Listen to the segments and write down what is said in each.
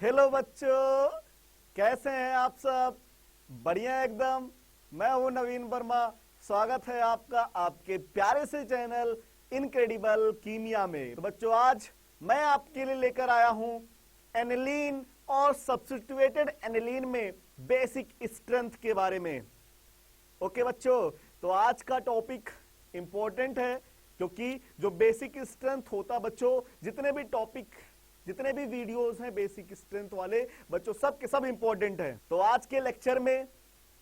Hello बच्चों, कैसे हैं आप सब? बढ़िया एकदम। मैं हूं नवीन वर्मा। स्वागत है आपका आपके प्यारे से चैनल इनक्रेडिबल कीमिया में। तो बच्चों, आज मैं आपके लिए लेकर आया हूं एनिलीन और सब्स्टिट्यूटेड एनिलीन में बेसिक स्ट्रेंथ के बारे में। ओके बच्चों, तो आज का टॉपिक इंपॉर्टेंट है क्योंकि जो बेसिक स्ट्रेंथ होता बच्चों, जितने भी वीडियोस हैं बेसिक स्ट्रेंथ वाले बच्चों, सब के सब इंपॉर्टेंट हैं। तो आज के लेक्चर में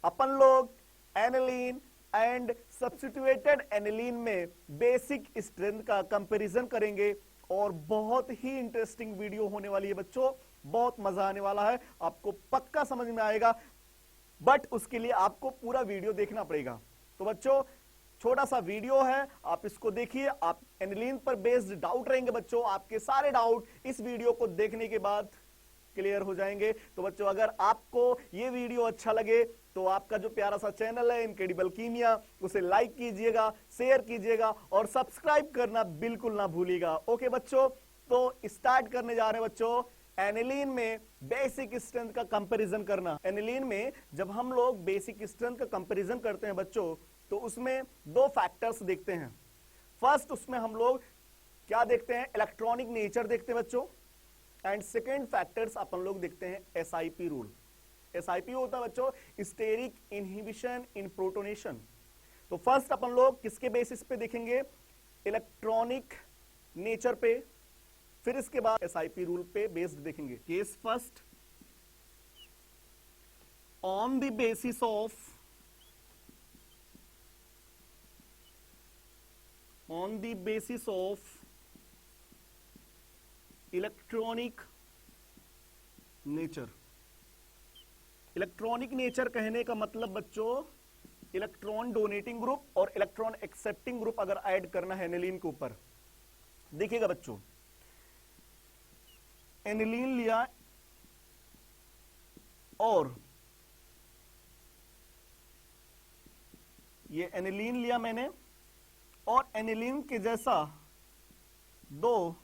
अपन लोग एनिलीन एंड सब्स्टिट्यूटेड एनिलीन में बेसिक स्ट्रेंथ का कंपैरिजन करेंगे और बहुत ही इंटरेस्टिंग वीडियो होने वाली है बच्चों। बहुत मजा आने वाला है, आपको पक्का समझ में आएगा, बट उसके लिए आपको पूरा वीडियो देखना पड़ेगा। तो बच्चों, छोटा सा वीडियो है, आप इसको देखिए। आप एनिलीन पर बेस्ड डाउट रहेंगे बच्चों, आपके सारे डाउट इस वीडियो को देखने के बाद क्लियर हो जाएंगे। तो बच्चों, अगर आपको ये वीडियो अच्छा लगे तो आपका जो प्यारा सा चैनल है इनक्रेडिबल कीमिया, उसे लाइक कीजिएगा, शेयर कीजिएगा और सब्सक्राइब करना बिल्कुल ना भूलिएगा। ओके बच्चों, तो स्टार्ट करने जा रहे हैं बच्चों एनिलीन में बेसिक स्ट्रेंथ का कंपैरिजन करना। एनिलीन में जब हम लोग बेसिक स्ट्रेंथ का कंपैरिजन करते हैं बच्चों, तो उसमें दो फैक्टर्स देखते हैं। फर्स्ट, उसमें हम लोग क्या देखते हैं? इलेक्ट्रॉनिक नेचर देखते हैं बच्चों। एंड सेकेंड फैक्टर्स अपन लोग देखते हैं एसआईपी रूल। एसआईपी होता है बच्चों स्टेरिक इनहिबिशन इन प्रोटोनेशन। तो फर्स्ट अपन लोग किसके बेसिस पे देखेंगे? इलेक्ट्रॉनिक नेचर पे, फिर इसके बाद एसआईपी रूल पे बेस्ड देखेंगे। Case first, on the basis of electronic nature. Electronic nature कहने का मतलब बच्चों इलेक्ट्रॉन डोनेटिंग ग्रुप और इलेक्ट्रॉन एक्सेप्टिंग ग्रुप अगर ऐड करना है एनिलीन के ऊपर। देखिएगा बच्चों, एनिलीन लिया और ये एनिलीन लिया मैंने, और एनिलीन के जैसा दो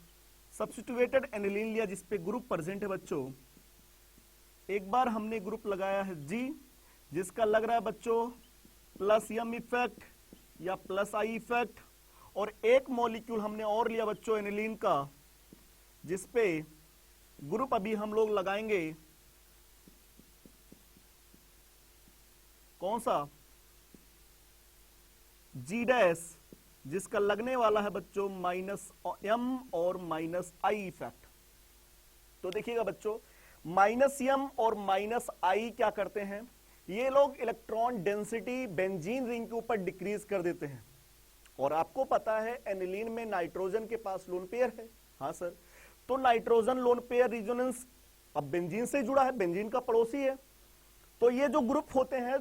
सब्स्टिट्यूटेड एनिलीन लिया जिसपे ग्रुप प्रेजेंट है बच्चों। एक बार हमने ग्रुप लगाया है जी, जिसका लग रहा है बच्चों प्लस एम इफेक्ट या प्लस आई इफेक्ट, और एक मॉलिक्यूल हमने और लिया बच्चों एनिलीन का, जिसपे ग्रुप अभी हम लोग लगाएंगे कौन सा? जी डैश, जिसका लगने वाला है बच्चों माइनस एम और माइनस आई इफेक्ट। तो देखिएगा बच्चों, माइनस एम और माइनस आई क्या करते हैं? ये लोग इलेक्ट्रॉन डेंसिटी बेंजीन रिंग के ऊपर डिक्रीज कर देते हैं। और आपको पता है एनिलीन में नाइट्रोजन के पास लोन पेयर है। हाँ सर, तो नाइट्रोजन लोन पेयर रिजोनेंस अब बेंजीन से जुड़ा है, बेंजीन का पड़ोसी है। तो ये जो ग्रुप होते हैं,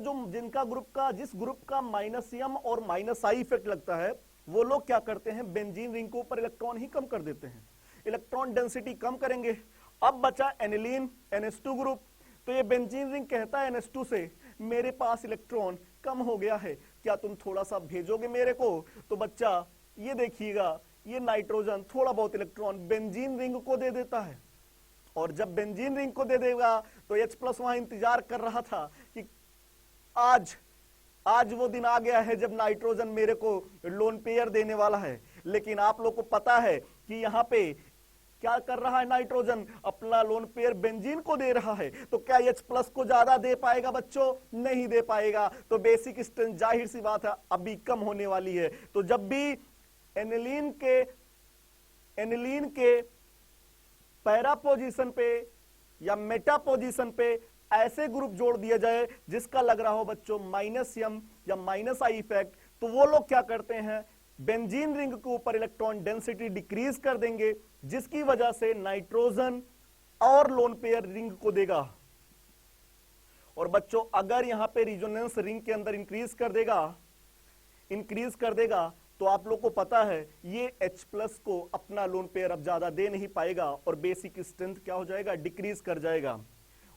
जिस ग्रुप का माइनस एम और माइनस आई इफेक्ट लगता है, वो लोग क्या करते हैं? बेंजीन रिंग के ऊपर इलेक्ट्रॉन ही कम कर देते हैं, इलेक्ट्रॉन डेंसिटी कम करेंगे। अब बचा एनिलीन NH2 ग्रुप। तो ये बेंजीन रिंग कहता है NH2 से, मेरे पास इलेक्ट्रॉन कम हो गया है, क्या तुम थोड़ा सा भेजोगे मेरे को? तो बच्चा ये देखिएगा, ये नाइट्रोजन थोड़ा बहुत इलेक्ट्रॉन बेंजीन रिंग को दे देता है। और जब बेंजीन रिंग को दे देगा तो H+ वहां इंतजार कर रहा था कि आज वो दिन आ गया है जब नाइट्रोजन मेरे को लोन पेयर देने वाला है। लेकिन आप लोग को पता है कि यहाँ पे क्या कर रहा है? नाइट्रोजन अपना लोन पेयर बेंजीन को दे रहा है। तो क्या H+ को ज्यादा दे पाएगा बच्चों? नहीं दे पाएगा। तो बेसिक स्ट्रेंथ जाहिर सी बात है अभी कम होने वाली है। तो जब भी एनिलीन के पैरा पोजीशन पे या मेटा पोजीशन पे ऐसे ग्रुप जोड़ दिया जाए जिसका लग रहा हो बच्चों माइनस एम या माइनस आई इफेक्ट, तो वो लोग क्या करते हैं? बेंजीन रिंग के ऊपर इलेक्ट्रॉन डेंसिटी डिक्रीज कर देंगे, जिसकी वजह से नाइट्रोजन और लोन पेयर रिंग को देगा। और बच्चों, अगर यहां पे रिजोनेंस रिंग के अंदर इंक्रीज कर देगा तो आप लोग को पता है ये H+ को अपना लोन पेयर अब ज्यादा दे नहीं पाएगा और बेसिक स्ट्रेंथ क्या हो जाएगा? डिक्रीज कर जाएगा।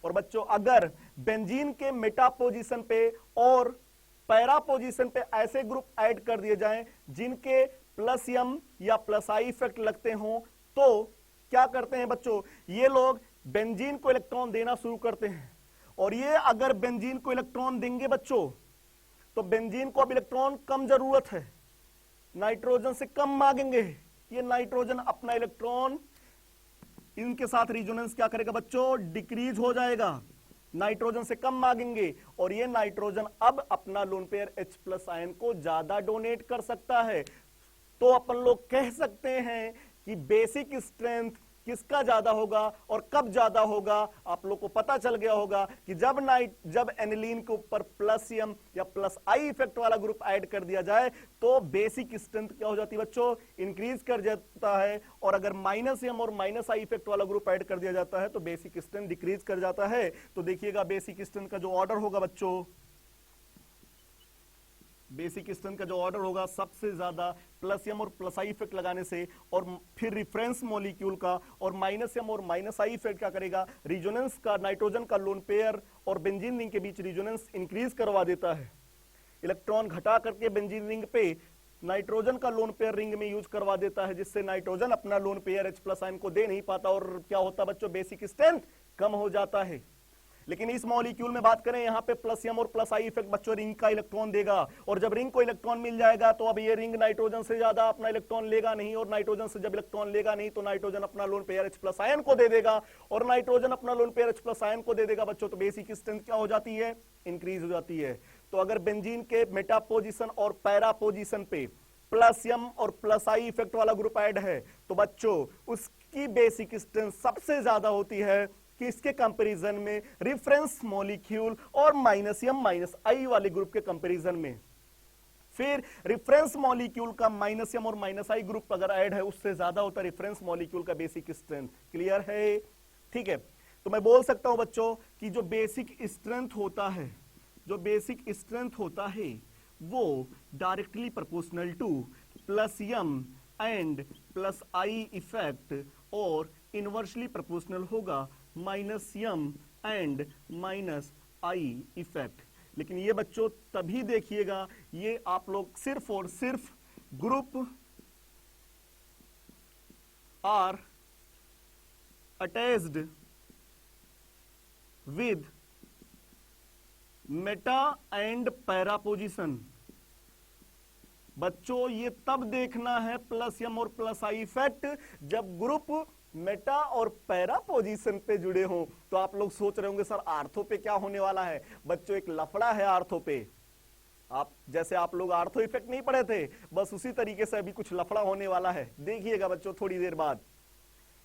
और बच्चों, अगर बेंजीन के मेटा पोजीशन पे और पैरा पोजीशन पे ऐसे ग्रुप ऐड कर दिए जाएं जिनके प्लस एम या प्लस आई इफेक्ट लगते हों, तो क्या करते हैं बच्चों? ये लोग बेंजीन को इलेक्ट्रॉन देना शुरू करते हैं, और ये अगर बेंजीन को इलेक्ट्रॉन देंगे बच्चों तो बेंजीन को अब इलेक्ट्रॉन कम जरूरत है, नाइट्रोजन से कम मांगेंगे। ये नाइट्रोजन अपना इलेक्ट्रॉन इनके साथ रिजोनेंस क्या करेगा बच्चों, डिक्रीज हो जाएगा, नाइट्रोजन से कम मांगेंगे, और ये नाइट्रोजन अब अपना लोन पेयर H+ आयन को ज्यादा डोनेट कर सकता है। तो अपन लोग कह सकते हैं कि बेसिक स्ट्रेंथ किसका ज्यादा होगा और कब ज्यादा होगा। आप लोग को पता चल गया होगा कि जब एनिलीन के ऊपर +M या +I इफेक्ट वाला ग्रुप ऐड कर दिया जाए तो बेसिक स्ट्रेंथ क्या हो जाती है बच्चों, इंक्रीज कर जाता है, और अगर -M और -I इफेक्ट वाला ग्रुप ऐड कर दिया जाता है तो बेसिक स्ट्रेंथ डिक्रीज कर जाता है। तो देखिएगा बेसिक स्ट्रेंथ का जो ऑर्डर होगा बच्चों, बेसिक स्ट्रेंथ का जो ऑर्डर होगा सबसे ज्यादा +M और +I इफेक्ट लगाने से, और फिर रिफरेंस मॉलिक्यूल का, और -M और -I इफेक्ट क्या करेगा, रिजोनेंस का, नाइट्रोजन का लोन पेयर और बेंजीन रिंग के बीच रिजोनेंस इंक्रीज करवा देता है। इलेक्ट्रॉन घटा करके बेंजीन रिंग पे नाइट्रोजन का लोन पेयर रिंग में यूज करवा देता है, जिससे नाइट्रोजन अपना लोन पेयर H+ आयन को दे नहीं पाता, और क्या होता बच्चों, बेसिक स्ट्रेंथ कम हो जाता है। लेकिन इस मॉलिक्यूल में बात करें, यहाँ पे +M और +I इफेक्ट बच्चों रिंग का इलेक्ट्रॉन देगा, और जब रिंग को इलेक्ट्रॉन मिल जाएगा तो अब ये रिंग नाइट्रोजन से ज्यादा अपना इलेक्ट्रॉन लेगा नहीं, और नाइट्रोजन से जब इलेक्ट्रॉन लेगा नहीं तो नाइट्रोजन अपना लोन पेयर H+ आयन को दे देगा, और नाइट्रोजन अपना लोन पेयर H+ आयन को दे देगा बच्चों, तो बेसिक स्ट्रेंथ क्या हो जाती है, इंक्रीज हो जाती है। तो अगर बेंजीन के मेटा पोजीशन और पैरा पोजीशन पे +M और +I इफेक्ट वाला ग्रुप ऐड है तो बच्चों उसकी बेसिक स्ट्रेंथ सबसे ज्यादा होती है कि इसके कंपैरिजन में रेफरेंस मॉलिक्यूल और -M -I वाले ग्रुप के कंपैरिजन में। फिर रेफरेंस मॉलिक्यूल का -M और -I ग्रुप अगर ऐड है उससे ज्यादा होता है रेफरेंस मॉलिक्यूल का बेसिक स्ट्रेंथ। क्लियर है? ठीक है, तो मैं बोल सकता हूं बच्चों कि जो बेसिक स्ट्रेंथ होता है, जो बेसिक स्ट्रेंथ होता है वो directly proportional to +M and +I effect और इनवर्सली प्रोपोर्शनल होगा -M एंड -I इफेक्ट। लेकिन ये बच्चों तभी देखिएगा, ये आप लोग सिर्फ और सिर्फ group are attached with meta and para position. बच्चों ये तब देखना है +M और +I इफेक्ट जब ग्रुप मेटा और पैरा पोजीशन पे जुड़े हों। तो आप लोग सोच रहे होंगे सर आर्थो पे क्या होने वाला है। बच्चों एक लफड़ा है आर्थो पे, जैसे आप लोग आर्थो इफेक्ट नहीं पढ़े थे, बस उसी तरीके से अभी कुछ लफड़ा होने वाला है, देखिएगा बच्चों थोड़ी देर बाद।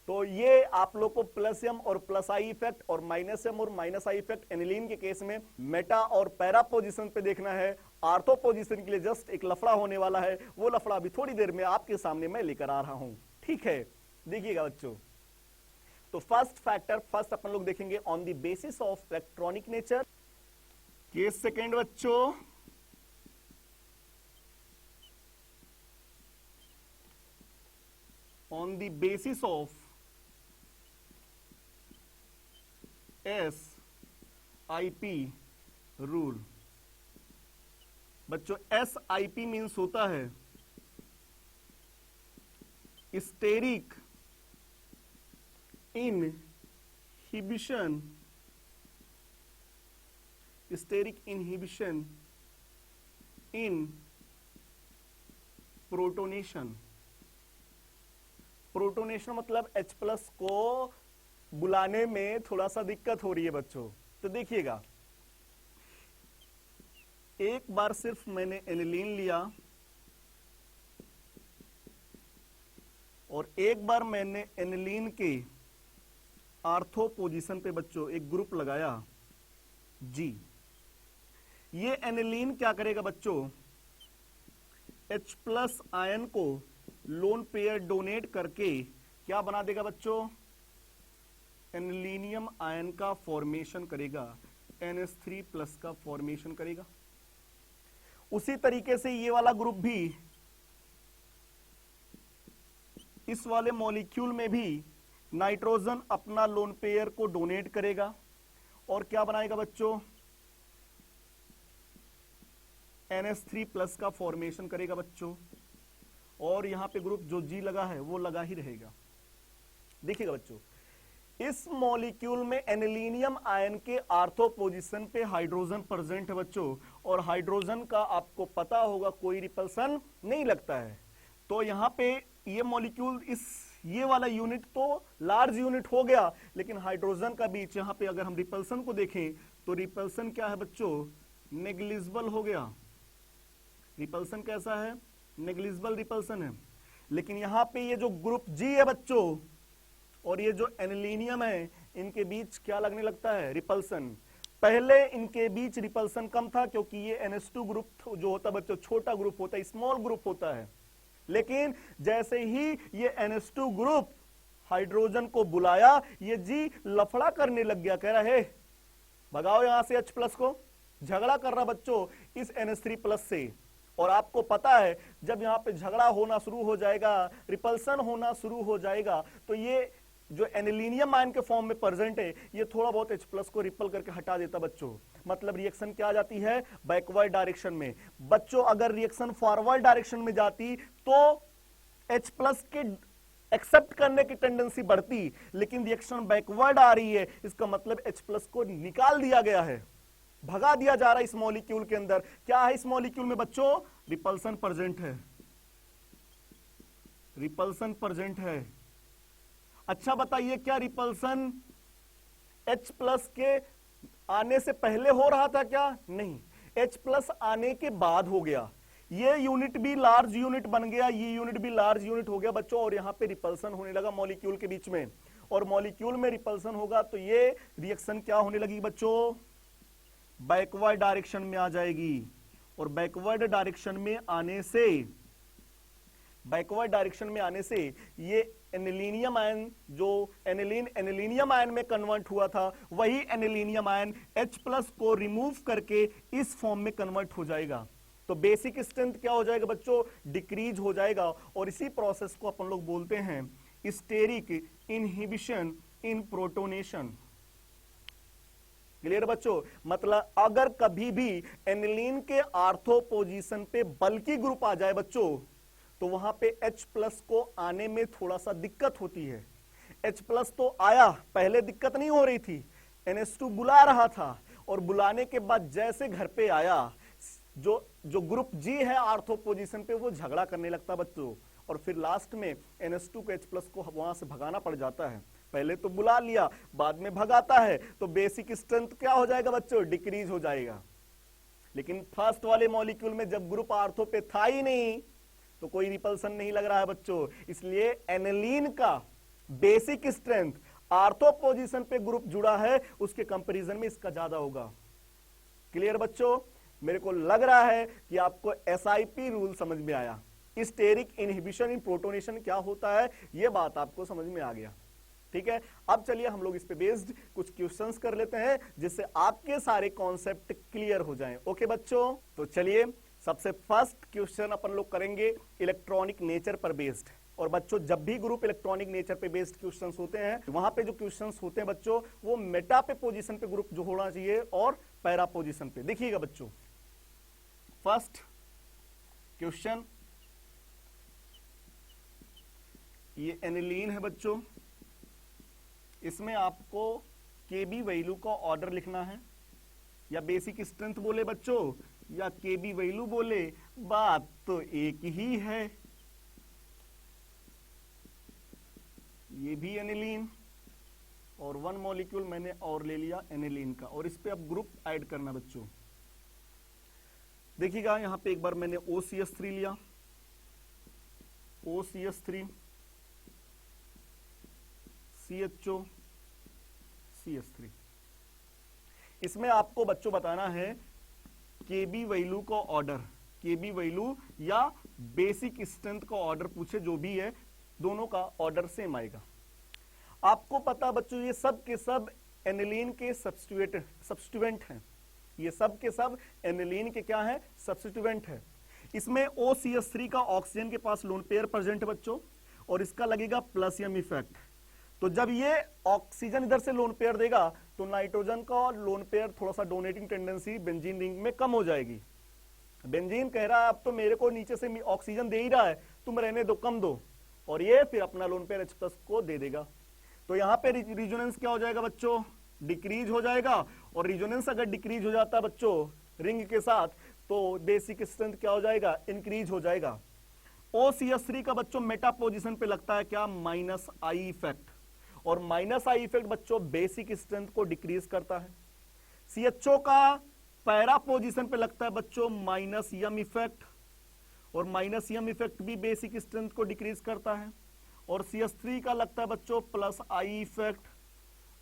तो ये आप लोग को +M और +I इफेक्ट और -M और -I इफेक्ट एनिलीन के केस में मेटा और पैरा पोजीशन पे देखना है। आर्थो पोजीशन के लिए जस्ट एक लफड़ा होने वाला है, वो लफड़ा अभी थोड़ी देर में आपके सामने मैं लेकर आ रहा हूं। ठीक है, देखिएगा बच्चों। तो फर्स्ट अपन लोग देखेंगे on the basis of electronic nature. Case second बच्चों, on the basis of SIP rule. बच्चों SIP मीन्स होता है steric inhibition, steric inhibition in protonation. Protonation मतलब H+ को बुलाने में थोड़ा सा दिक्कत हो रही है बच्चों। तो देखिएगा, एक बार सिर्फ मैंने एनिलीन लिया और एक बार मैंने एनिलीन के आर्थो पोजीशन पे बच्चों एक ग्रुप लगाया G। ये एनिलीन क्या करेगा बच्चों, H+ आयन को लोन पेयर डोनेट करके क्या बना देगा बच्चों, एनिलीनियम आयन का फॉर्मेशन करेगा, NH3+ का फॉर्मेशन करेगा। उसी तरीके से ये वाला ग्रुप भी, इस वाले मॉलिक्यूल में भी नाइट्रोजन अपना लोन पेयर को डोनेट करेगा और क्या बनाएगा बच्चों, NH3+ का फॉर्मेशन करेगा बच्चों। और यहां पे ग्रुप जो G लगा है वो लगा ही रहेगा। देखिएगा बच्चों, इस मॉलिक्यूल में एनिलीनियम आयन के आर्थो पोजीशन पे हाइड्रोजन प्रेजेंट है बच्चों, और हाइड्रोजन का आपको पता होगा कोई रिपल्सन नहीं लगता है। तो यहां पे ये मॉलिक्यूल ये वाला यूनिट तो लार्ज यूनिट हो गया, लेकिन हाइड्रोजन का बीच यहां पे अगर हम रिपल्सन को देखें तो रिपल्सन क्या है बच्चों, नेग्लिजिबल हो गया। रिपल्सन कैसा है, नेग्लिजिबल रिपल्सन है। लेकिन यहां पे ये जो ग्रुप जी है बच्चों और ये जो एनिलीनियम है, इनके बीच क्या लगने लगता है, रिपल्सन। पहले इनके बीच रिपल्सन कम था क्योंकि ये NH2 ग्रुप जो होता है बच्चों छोटा ग्रुप होता है, स्मॉल ग्रुप होता है। लेकिन जैसे ही ये NH2 ग्रुप हाइड्रोजन को बुलाया, ये जी लफड़ा करने लग गया, कह रहा है भगाओ यहां से H प्लस को, झगड़ा कर रहा बच्चों इस NH3 प्लस से। और आपको पता है जब यहां पे झगड़ा होना शुरू हो जाएगा, रिपल्सन होना शुरू हो जाएगा, तो ये जो एनिलीनियम आयन के फॉर्म में प्रेजेंट है, ये थोड़ा बहुत H प्लस को रिपल करके हटा देता बच्चों। मतलब रिएक्शन क्या आ जाती है, बैकवर्ड डायरेक्शन में। बच्चों अगर रिएक्शन फॉरवर्ड डायरेक्शन में जाती तो H प्लस के एक्सेप्ट करने की टेंडेंसी बढ़ती, लेकिन रिएक्शन बैकवर्ड आ रही है, इसका मतलब H प्लस को निकाल दिया गया है, भगा दिया जा रहा है इस मॉलिक्यूल के अंदर। क्या है इस मॉलिक्यूल में बच्चों, रिपल्सन प्रेजेंट है, रिपल्सन प्रेजेंट है। अच्छा बताइए क्या रिपल्सन H प्लस के आने से पहले हो रहा था क्या, नहीं, H प्लस आने के बाद हो गया। ये यूनिट भी लार्ज यूनिट बन गया, ये यूनिट भी लार्ज यूनिट हो गया बच्चों, और यहां पे रिपल्सन होने लगा मॉलिक्यूल के बीच में। और मॉलिक्यूल में रिपल्सन होगा तो ये रिएक्शन क्या होने लगी बच्चों, बैकवर्ड डायरेक्शन में आ जाएगी। और बैकवर्ड डायरेक्शन में आने से, बैकवर्ड डायरेक्शन में आने से ये एनिलीनियम आयन जो एनिलीनियम आयन में कन्वर्ट हुआ था, वही एनिलीनियम आयन H प्लस को रिमूव करके इस फॉर्म में कन्वर्ट हो जाएगा। तो बेसिक स्ट्रेंथ क्या हो जाएगा बच्चों, डिक्रीज हो जाएगा। और इसी प्रोसेस को अपन लोग बोलते हैं steric inhibition in protonation. Clear बच्चों, मतलब अगर कभी भी एनिलीन के आर्थो पोजीशन पे बल्कि ग्रुप आ जाए बच्चों, तो वहां पे H प्लस को आने में थोड़ा सा दिक्कत होती है। H प्लस तो आया, पहले दिक्कत नहीं हो रही थी, NH2 बुला रहा था, और बुलाने के बाद जैसे घर पे आया, जो ग्रुप G है आर्थो पोजीशन पे, वो झगड़ा करने लगता बच्चों, और फिर लास्ट में NH2 को H प्लस को वहां से भगाना पड़ जाता है। पहले तो बुला लिया, बाद में भगाता है, तो बेसिक स्ट्रेंथ क्या हो जाएगा बच्चों, डिक्रीज हो जाएगा। लेकिन फर्स्ट वाले मॉलिक्यूल में जब ग्रुप आर्थो पे था ही नहीं, तो कोई रिपल्सन नहीं लग रहा है बच्चों, इसलिए एनिलीन का बेसिक स्ट्रेंथ आर्थो पोजीशन पे ग्रुप जुड़ा है, उसके कंपैरिजन में इसका ज्यादा होगा। क्लियर बच्चों, मेरे को लग रहा है कि आपको SIP रूल समझ में आया। स्टेरिक इनहिबिशन इन प्रोटोनेशन क्या होता है, यह बात आपको समझ में आ गया। ठीक है, अब चलिए हम लोग इस पे बेस्ड कुछ क्वेश्चंस कर लेते हैं, जिससे आपके सारे कॉन्सेप्ट क्लियर हो जाएं। ओके बच्चों, तो चलिए सबसे फर्स्ट क्वेश्चन अपन लोग करेंगे इलेक्ट्रॉनिक नेचर पर बेस्ड। और बच्चों जब भी ग्रुप इलेक्ट्रॉनिक नेचर पे बेस्ड क्वेश्चंस होते हैं, वहां पे जो क्वेश्चंस होते हैं बच्चों, वो मेटा पे पोजीशन पे ग्रुप जो होना चाहिए और पैरा पोजीशन पे। देखिएगा बच्चों, फर्स्ट क्वेश्चन, ये एनिलीन है बच्चों, इसमें आपको KB वैल्यू का ऑर्डर लिखना है, या बेसिक स्ट्रेंथ बोले बच्चों या KB वैल्यू बोले, बात तो एक ही है। ये भी एनिलीन, और वन मॉलिक्यूल मैंने और ले लिया एनिलीन का, और इस पे अब ग्रुप ऐड करना बच्चों। देखिएगा यहां पे एक बार मैंने OCS3 लिया, OCS3 CHO CH3। इसमें आपको बच्चों बताना है KB वैल्यू का ऑर्डर, KB वैल्यू या बेसिक स्ट्रेंथ का ऑर्डर पूछे जो भी है, दोनों का ऑर्डर सेम आएगा। आपको पता बच्चों ये सब के सब एनिलीन के सब्स्टिट्यूएंट हैं, ये सब के सब एनिलीन के क्या है, सब्स्टिट्यूएंट है। इसमें OCS3 का ऑक्सीजन के पास लोन पेयर प्रेजेंट है बच्चों, और इसका लगेगा प्लस M इफेक्ट। तो जब ये ऑक्सीजन इधर से लोन पेयर देगा, तो नाइट्रोजन का लोन पेयर थोड़ा सा डोनेटिंग टेंडेंसी बेंजीन रिंग में कम हो जाएगी। बेंजीन कह रहा है अब तो मेरे को नीचे से ऑक्सीजन दे ही रहा है, तुम रहने दो, कम दो, और ये फिर अपना लोन पेयर H+ को दे देगा। तो यहां पे रिजोनेंस क्या हो जाएगा बच्चों, डिक्रीज हो जाएगा। और रिजोनेंस अगर डिक्रीज हो जाता है बच्चों रिंग के साथ, तो बेसिक स्ट्रेंथ क्या हो जाएगा, इंक्रीज हो जाएगा। OCS3 का बच्चों मेटा पोजीशन पे लगता है क्या, माइनस आई इफेक्ट, और माइनस आई इफेक्ट बच्चों बेसिक स्ट्रेंथ को डिक्रीज करता है। CHO का पैरा पोजीशन पे लगता है बच्चों माइनस यम इफेक्ट, और माइनस यम इफेक्ट भी बेसिक स्ट्रेंथ को डिक्रीज करता है। और CH3 का लगता है बच्चों प्लस आई इफेक्ट,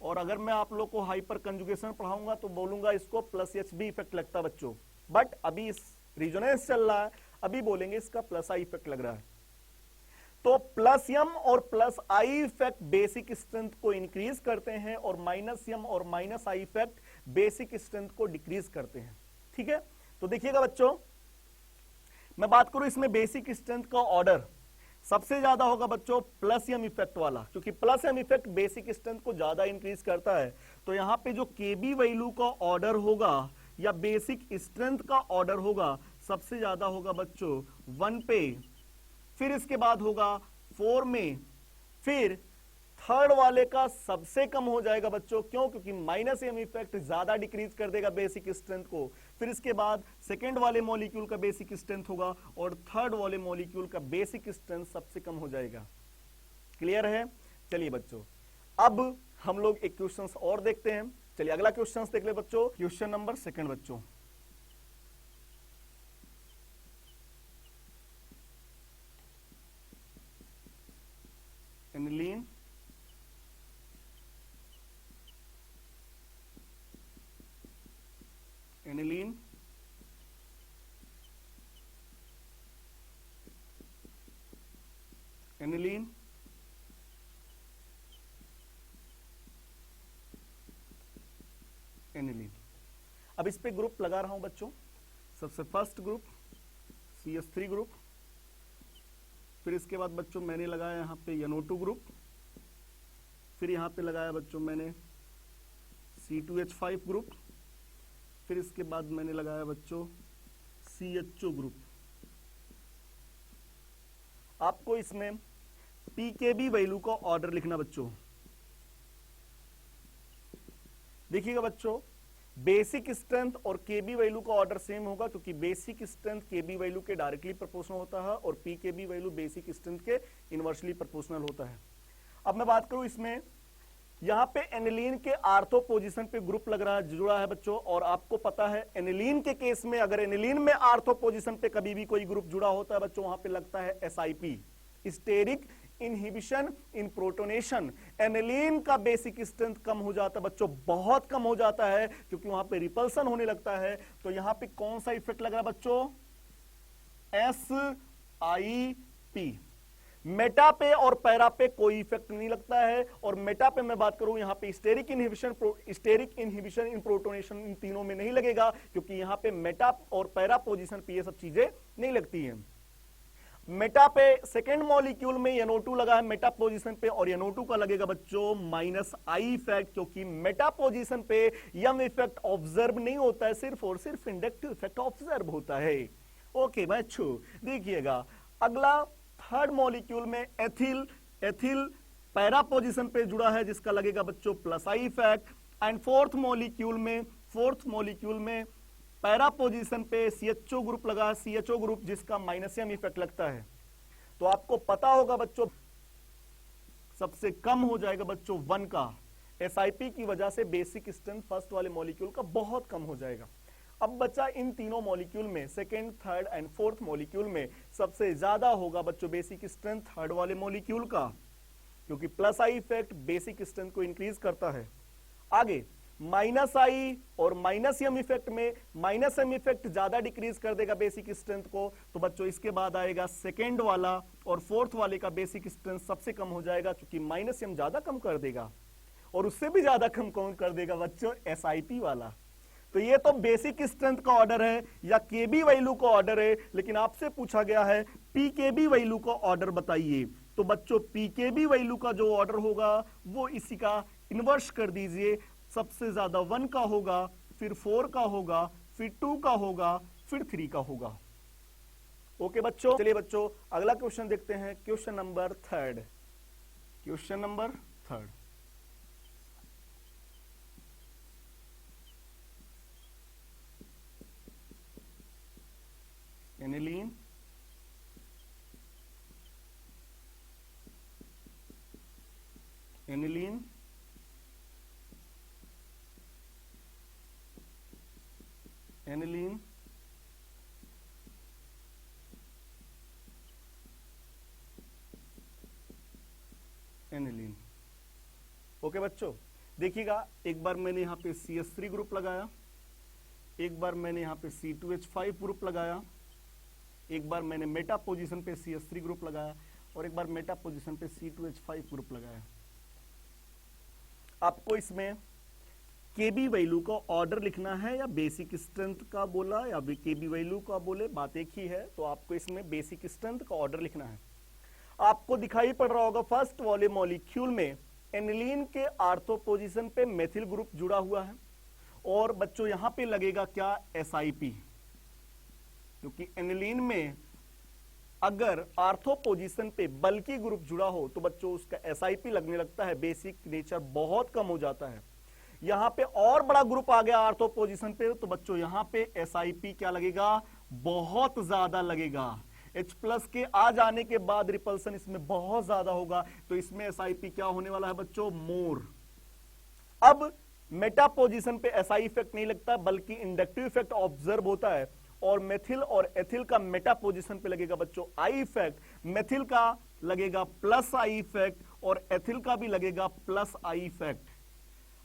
और अगर मैं आप लोग को हाइपर कंजुगेशन पढ़ाऊंगा तो बोलूंगा इसको प्लस HB इफेक्ट लगता है बच्चों, बट अभी इस रिजोनेंस चल रहा है, अभी बोलेंगे इसका प्लस आई इफेक्ट लग रहा है। तो प्लस यम और plus I effect basic strength को इंक्रीज करते हैं, और माइनस यम और minus I effect basic strength को डिक्रीज करते हैं। ठीक है, तो देखिएगा बच्चों, मैं बात करूं इसमें बेसिक स्ट्रेंथ का ऑर्डर सबसे ज्यादा होगा बच्चों प्लस यम इफेक्ट वाला, क्योंकि प्लस यम इफेक्ट बेसिक स्ट्रेंथ को ज्यादा इंक्रीज करता है। तो यहां पे जो केबी वैल्यू का ऑर्डर होगा या बेसिक स्ट्रेंथ का ऑर्डर होगा, सबसे ज्यादा होगा बच्चों 1 पे, फिर इसके बाद होगा 4 में, फिर थर्ड वाले का सबसे कम हो जाएगा बच्चों, क्यों, क्योंकि माइनस एम इफेक्ट ज्यादा डिक्रीज कर देगा बेसिक स्ट्रेंथ को। फिर इसके बाद सेकेंड वाले मॉलिक्यूल का बेसिक स्ट्रेंथ होगा, और थर्ड वाले मॉलिक्यूल का बेसिक स्ट्रेंथ सबसे कम हो जाएगा। क्लियर है? चलिए बच्चों, अब हम लोग एक क्वेश्चन और देखते हैं। चलिए अगला क्वेश्चन देख ले बच्चों, क्वेश्चन नंबर 2 बच्चों। Aniline aniline aniline aniline. अब इस पे ग्रुप लगा रहा हूं बच्चों। सबसे फर्स्ट ग्रुप CH3 ग्रुप, फिर इसके बाद बच्चों मैंने लगाया यहां पे NO2 ग्रुप, फिर यहां पे लगाया बच्चों मैंने C2H5 ग्रुप, फिर इसके बाद मैंने लगाया बच्चों CHO ग्रुप। आपको इसमें PKB वैल्यू का ऑर्डर लिखना बच्चों। देखिएगा बच्चों, बेसिक स्ट्रेंथ और केबी वैल्यू का ऑर्डर सेम होगा, क्योंकि बेसिक स्ट्रेंथ केबी वैल्यू के डायरेक्टली प्रोपोर्शनल होता है और पीकेबी वैल्यू बेसिक स्ट्रेंथ के इनवर्सली प्रोपोर्शनल होता है। अब मैं बात करूं इसमें, यहां पे एनिलीन के आर्थो पोजीशन पे ग्रुप लग रहा है, जुड़ा है बच्चों, और आपको पता है एनिलीन के केस में अगर एनिलीन में आर्थो पोजीशन पे कभी भी कोई ग्रुप जुड़ा होता है बच्चों, वहां पे लगता है SIP, steric inhibition in protonation. Aniline का बेसिक स्ट्रेंथ कम हो जाता है बच्चों, बहुत कम हो जाता है, क्योंकि वहां पे रिपल्सन होने लगता है। तो यहां पे कौन सा इफेक्ट लग रहा है बच्चों, SIP। मेटा पे और पैरा पे कोई इफेक्ट नहीं लगता है, और मेटा पे मैं बात करूं यहां पे स्टेरिक इनहिबिशन इन प्रोटोनेशन इन तीनों में नहीं लगेगा, क्योंकि यहां पे मेटा और पैरा पोजीशन पे ये सब चीजें नहीं लगती हैं। मेटा पे सेकेंड मॉलिक्यूल में NO2 लगा है मेटा पोजीशन पे, और NO2 का लगेगा बच्चों माइनस आई इफेक्ट, क्योंकि मेटा पोजीशन पे यम इफेक्ट ऑब्जर्व नहीं होता है, सिर्फ और सिर्फ इंडक्टिव इफेक्ट ऑब्जर्व होता है। ओके बच्चों, देखिएगा अगला थर्ड मॉलिक्यूल में एथिल पैरा पोजीशन पे जुड़ा है, जिसका लगेगा बच्चों plus I effect. And fourth molecule में पैरा पोजीशन पे CHO ग्रुप लगा है, CHO ग्रुप, जिसका माइनस एम इफेक्ट लगता है। तो आपको पता होगा बच्चों सबसे कम हो जाएगा बच्चों 1 का, SIP की वजह से बेसिक स्ट्रेंथ फर्स्ट वाले मॉलिक्यूल का बहुत कम हो जाएगा। अब बच्चा इन तीनों मॉलिक्यूल में second, third and fourth molecule में सबसे ज्यादा होगा बच्चों बेसिक स्ट्रेंथ थर्ड वाले मॉलिक्यूल का, क्योंकि plus I effect basic strength को इंक्रीज करता है। आगे माइनस आई और माइनस एम इफेक्ट में माइनस एम इफेक्ट ज्यादा डिक्रीज कर देगा बेसिक स्ट्रेंथ को। तो बच्चों इसके बाद आएगा सेकेंड वाला, और फोर्थ वाले का बेसिक स्ट्रेंथ सबसे कम हो जाएगा, क्योंकि माइनस एम ज्यादा कम कर देगा, और उससे भी ज्यादा कम कौन कर देगा बच्चों, SIP वाला। तो ये तो बेसिक स्ट्रेंथ का ऑर्डर है या केबी वैल्यू का ऑर्डर है, लेकिन आपसे पूछा गया है पीकेबी वैल्यू का ऑर्डर बताइए। तो बच्चों पीकेबी वैल्यू का जो ऑर्डर होगा वो इसी का इन्वर्स कर दीजिए। सबसे ज्यादा 1 का होगा, फिर 4 का होगा, फिर 2 का होगा, फिर 3 का होगा। ओके बच्चों, चलिए बच्चों अगला क्वेश्चन देखते हैं, question number 3। Aniline, aniline, aniline, aniline. Okay बच्चों, देखिएगा एक बार मैंने यहां पे CH3 ग्रुप लगाया, एक बार मैंने यहां पे C2H5 ग्रुप लगाया, एक बार मैंने मेटा पोजीशन पे CH3 ग्रुप लगाया और एक बार मेटा पोजीशन पे C2H5 ग्रुप लगाया। आपको इसमें केबी वैल्यू का ऑर्डर लिखना है या बेसिक स्ट्रेंथ का बोला या केबी वैल्यू का बोले, बात एक ही है। तो आपको इसमें बेसिक स्ट्रेंथ का ऑर्डर लिखना है। आपको दिखाई पड़ रहा होगा फर्स्ट वाले मॉलिक्यूल में एनिलीन के आर्थो पोजीशन पे मेथिल ग्रुप जुड़ा हुआ है और बच्चों यहां पे लगेगा क्या, SIP, क्योंकि एनिलीन में अगर आर्थो पोजीशन पे बल्कि ग्रुप जुड़ा हो तो बच्चों उसका SIP लगने लगता है, बेसिक नेचर बहुत कम हो जाता है। यहां पे और बड़ा ग्रुप आ गया आर्थो पोजीशन पे तो बच्चों यहां पे SIP क्या लगेगा, बहुत ज्यादा लगेगा। H+ के आ जाने के बाद रिपल्सन इसमें बहुत ज्यादा होगा तो इसमें SIP क्या होने वाला है बच्चों, मोर। अब मेटा पोजीशन पे SI इफेक्ट नहीं लगता बल्कि इंडक्टिव इफेक्ट ऑब्जर्व होता है और मेथिल और एथिल का मेटा पोजीशन पे लगेगा बच्चों I इफेक्ट, मेथिल का लगेगा +I इफेक्ट और एथिल का भी लगेगा +I इफेक्ट।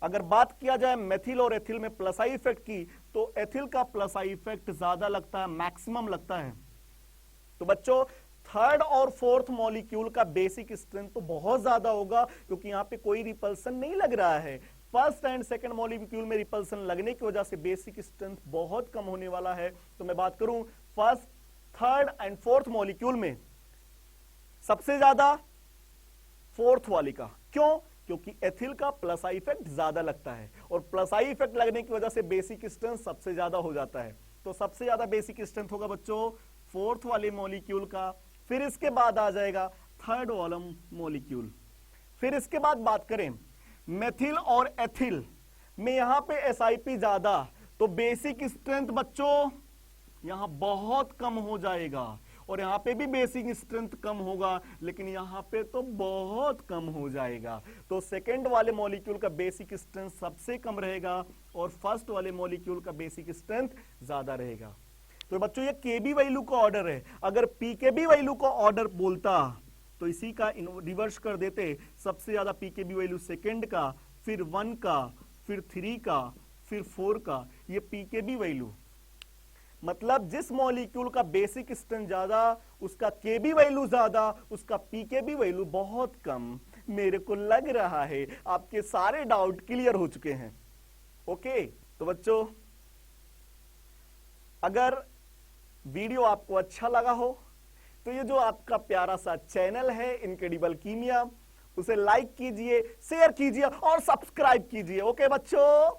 अगर बात किया जाए मेथिल और एथिल में +I इफेक्ट की तो एथिल का +I इफेक्ट ज्यादा लगता है, मैक्सिमम लगता है। तो बच्चों थर्ड और फोर्थ मॉलिक्यूल का बेसिक स्ट्रेंथ तो बहुत ज्यादा होगा क्योंकि यहां पे कोई रिपल्सन नहीं लग रहा है। फर्स्ट एंड सेकंड मॉलिक्यूल में रिपल्सन लगने की वजह से बेसिक स्ट्रेंथ बहुत कम होने वाला है। तो मैं बात करूं first, third and fourth molecule में सबसे ज्यादा फोर्थ वाली का। क्यों? क्योंकि एथिल का +I इफेक्ट ज्यादा लगता है और +I इफेक्ट लगने की वजह से बेसिक स्ट्रेंथ सबसे ज्यादा हो जाता है। तो सबसे ज्यादा बेसिक स्ट्रेंथ होगा बच्चों फोर्थ वाले मॉलिक्यूल का। फिर इसके बाद आ जाएगा थर्ड वाला मॉलिक्यूल। फिर इसके बाद बात करें मेथिल और एथिल में यहां पे SIP ज्यादा तो बेसिक स्ट्रेंथ बच्चों यहां बहुत कम हो जाएगा और यहां पे भी बेसिक स्ट्रेंथ कम होगा लेकिन यहां पे तो बहुत कम हो जाएगा। तो सेकंड वाले मॉलिक्यूल का बेसिक स्ट्रेंथ सबसे कम रहेगा और फर्स्ट वाले मॉलिक्यूल का बेसिक स्ट्रेंथ ज्यादा रहेगा। तो बच्चों ये केबी वैल्यू का ऑर्डर है। अगर पीकेबी वैल्यू का ऑर्डर बोलता तो इसी का रिवर्स कर देते, सबसे ज्यादा पीकेबी वैल्यू सेकंड का, फिर 1 का, फिर 3 का, फिर 4 का, ये पीकेबी वैल्यू। मतलब जिस मॉलिक्यूल का बेसिक स्ट्रेंथ ज्यादा उसका केबी वैल्यू ज्यादा, उसका पीकेबी वैल्यू बहुत कम। मेरे को लग रहा है आपके सारे डाउट क्लियर हो चुके हैं। ओके, तो बच्चों अगर वीडियो आपको अच्छा लगा हो तो ये जो आपका प्यारा सा चैनल है इनक्रेडिबल कीमिया, उसे लाइक कीजिए, शेयर कीजिए और सब्सक्राइब कीजिए। ओके बच्चों।